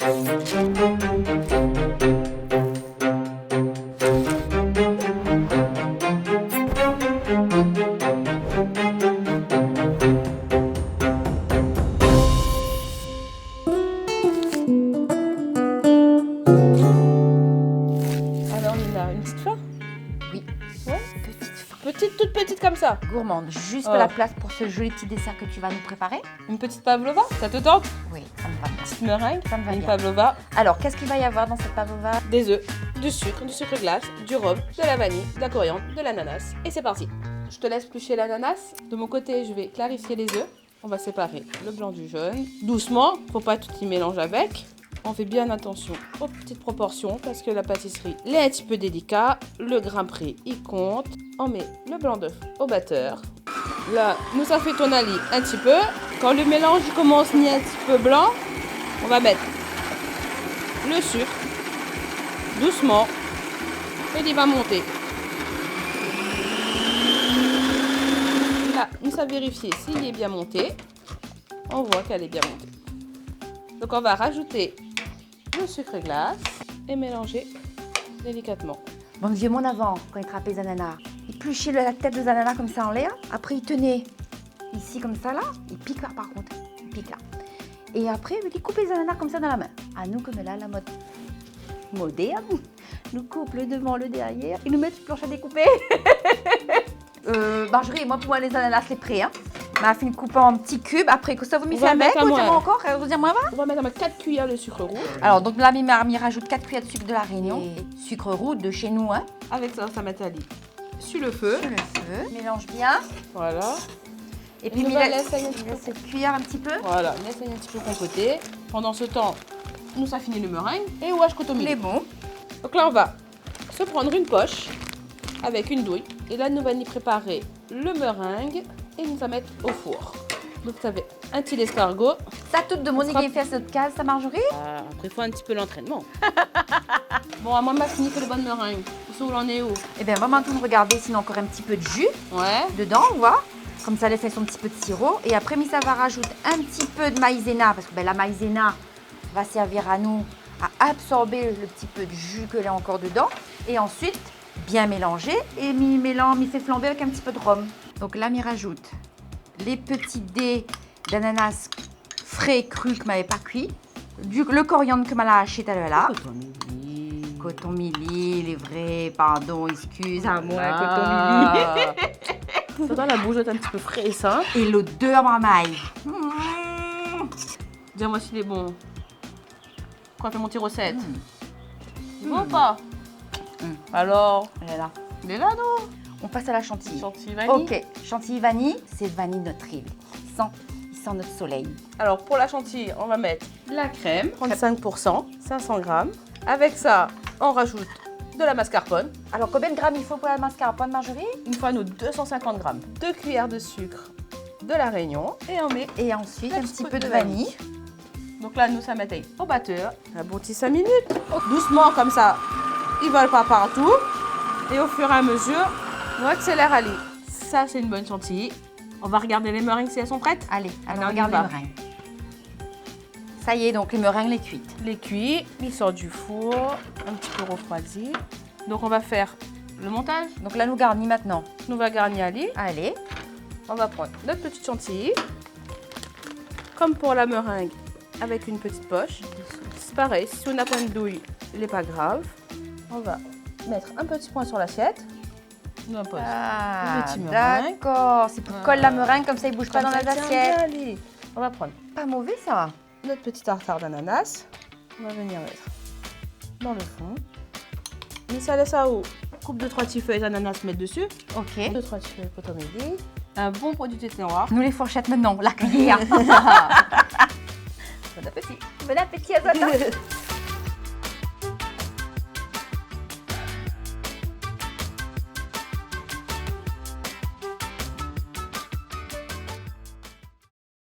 Une petite fleur? Oui. Ouais. Petite fleur. Petite, toute petite comme ça. Gourmande, juste Oh. la place pour ce joli petit dessert que tu vas nous préparer. Une petite pavlova, ça te tente? Oui, ça me va bien. Petite meringue, Ça me va une bien. pavlova, Alors, qu'est-ce qu'il va y avoir dans cette pavlova? des œufs, du sucre glace, du rhum, de la vanille, de la coriandre, de l'ananas. Et c'est parti. Je te laisse éplucher l'ananas. De mon côté, je vais clarifier les œufs. On va séparer le blanc du jaune. Doucement, faut pas tout y mélanger avec. On fait bien attention aux petites proportions parce que la pâtisserie est un petit peu délicat. Le grain pris, il compte. On met le blanc d'œuf au batteur. Là, nous ça fait ton ali un petit peu. Quand le mélange commence à un petit peu blanc, on va mettre le sucre doucement et il va monter. Là, nous savons vérifier s'il est bien monté. On voit qu'elle est bien montée. Donc on va rajouter le sucre glace et mélanger délicatement. Mon vieux mon avant, quand il trappait les ananas, il épluchait la tête des ananas comme ça en l'air. Après, il tenait ici comme ça là. Il pique là par contre. Il pique là. Et après, il coupait les ananas comme ça dans la main. À nous, comme là, la mode moderne, nous coupe le devant, le derrière. Ils nous mettent une planche à découper. Marjorie, moi, pour moi, les ananas, c'est prêt. Hein. On a fait une coupe en petits cubes. Après, ça vous m'y fait avec ou dire encore? Vous dire moi va? On va mettre 4 cuillères de sucre roux. Alors, donc là, Mimi rajoute 4 cuillères de sucre de la Réunion. Et sucre roux de chez nous. Hein. Avec ça, ça met Ali sur le feu. Sur le feu. Mélange bien. Voilà. Et puis, on va laisser cette cuillère un petit peu. Voilà, laisse un petit peu compoter. Pendant ce temps, nous ça finit le meringue et ouage kotomi. Il est bon. Donc là, on va se prendre une poche avec une douille. Et là, nous allons y préparer le meringue et nous allons mettre au four. Donc, vous avez un petit escargot. Ça toute de Monique et fait cette case, ça Marjorie? Après, il faut un petit peu l'entraînement. Bon, à moi, ma fini fait le bon meringue. Où on est où? Eh bien, on va maintenant regarder s'il y a encore un petit peu de jus dedans, on voit. Comme ça, elle fait son petit peu de sirop. Et après, ça va rajouter un petit peu de maïzena, parce que ben, la maïzena va servir à nous à absorber le petit peu de jus que là encore dedans. Et ensuite, bien mélanger. Et m'y fait flamber avec un petit peu de rhum. Donc là, m'y rajoute les petits dés d'ananas frais crus que m'avait pas cuit. Le coriandre que m'a haché tout à l'heure là. Coton mili, les vrais, pardon, excuse-moi, coton mili. Ça donne la bougeotte un petit peu frais et ça. Et l'odeur marmaille. Dis-moi s'il est bon. Quand on fait mon petit recette. C'est bon ou pas? Alors? Elle est là. Il est là, non? On passe à la chantilly. Chantilly vanille. Ok, chantilly vanille, c'est vanille de notre île. Il sent notre soleil. Alors pour la chantilly, on va mettre la crème, 35%, 500 grammes. Avec ça, on rajoute de la mascarpone. Alors combien de grammes il faut pour la mascarpone, Marjorie? Une fois nos 250 grammes. 2 cuillères de sucre de la Réunion et on met et ensuite un petit peu de vanille. Donc là, nous ça met au batteur. Un bon petit 5 minutes. Doucement comme ça, ils ne volent pas partout. Et au fur et à mesure, on accélère Ali. Ça, c'est une bonne chantilly. On va regarder les meringues si elles sont prêtes. Allez, on regarde les meringues. Ça y est, donc les meringues, les cuites. Les cuits, ils sortent du four, un petit peu refroidis. Donc on va faire le montage. Donc là, nous garnis maintenant. Nous va garnir Ali. Allez. On va prendre notre petite chantilly. Comme pour la meringue, avec une petite poche. C'est pareil, si on n'a pas une douille, il n'est pas grave. On va mettre un petit point sur l'assiette. Nous on pose le petit meringue. D'accord, c'est pour coller la meringue, comme ça il ne bouge pas dans les assiettes. On va prendre pas mauvais ça. Notre petit tartare d'ananas. On va venir mettre dans le fond. Mais ça laisse à eau. Coupe de 3 petits feuilles d'ananas, mettre dessus. Ok. 2-3 petits feuilles de coton-midi. Un bon produit de thé noir. Nous les fourchettes maintenant, la cuillère. Bon appétit. Bon appétit à toi.